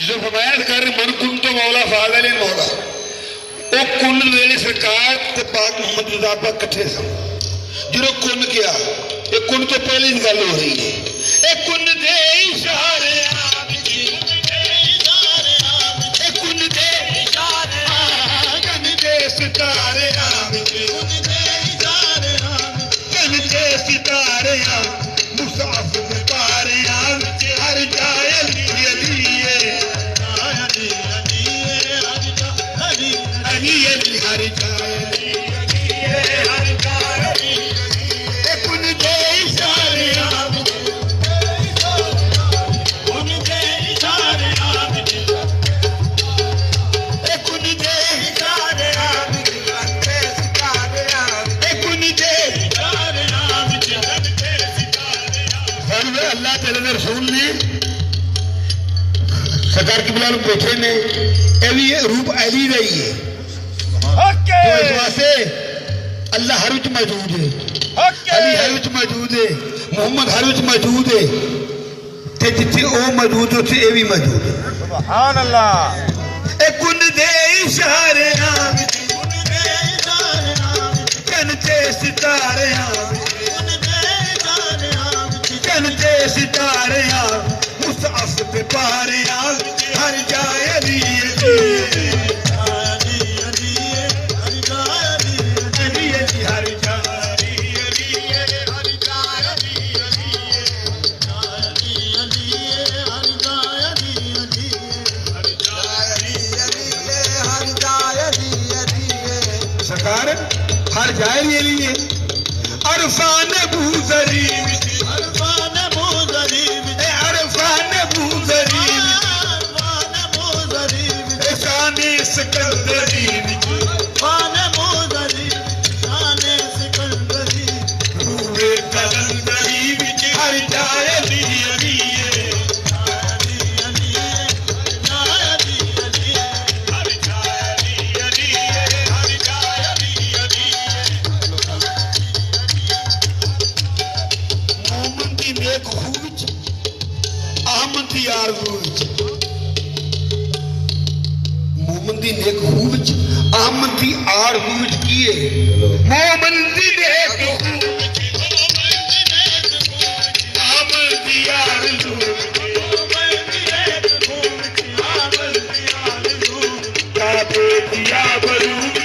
जो फरमाया कर मन कुन तो मौला फाज़िल मौला वो कुन वेले सरकार ते पाक मोहम्मद रज़ा पाक इकट्ठे सन जो कुन किया ये कुन तो पहले ही गल हो रही है ये कुन दे इशारे कुन दे सितारे कन दे सितारे मुसाफ पारे हर जाए अल्लाह तेरे रसूल ने सरकार की बिलाल बैठे ने भी रूप अली का ही है तो इस वास्ते अल्लाह हर विच मौजूद है अली हर विच मौजूद है मोहम्मद हर विच मौजूद है ते जिथे वो मौजूद उथे ये भी मौजूद है सुभान अल्लाह ए कुन दे इशारे कन ते सितारे सितारे मुसाफ पे पारे हर जाए अली सरकार हर जाए लिए अरफान बूजरी सिकंदरी खान मोदरी खाने सिकंदरी रूए कलंदरी विच हर जाए अली अली मोमन दी नेक खूह विच अहमद दी आरज़ू विच मोमन दी नेक खूह विच अहमद दी आरज़ू विच की है मोमन दी नेक खूह विच अहमद दे दिया बरू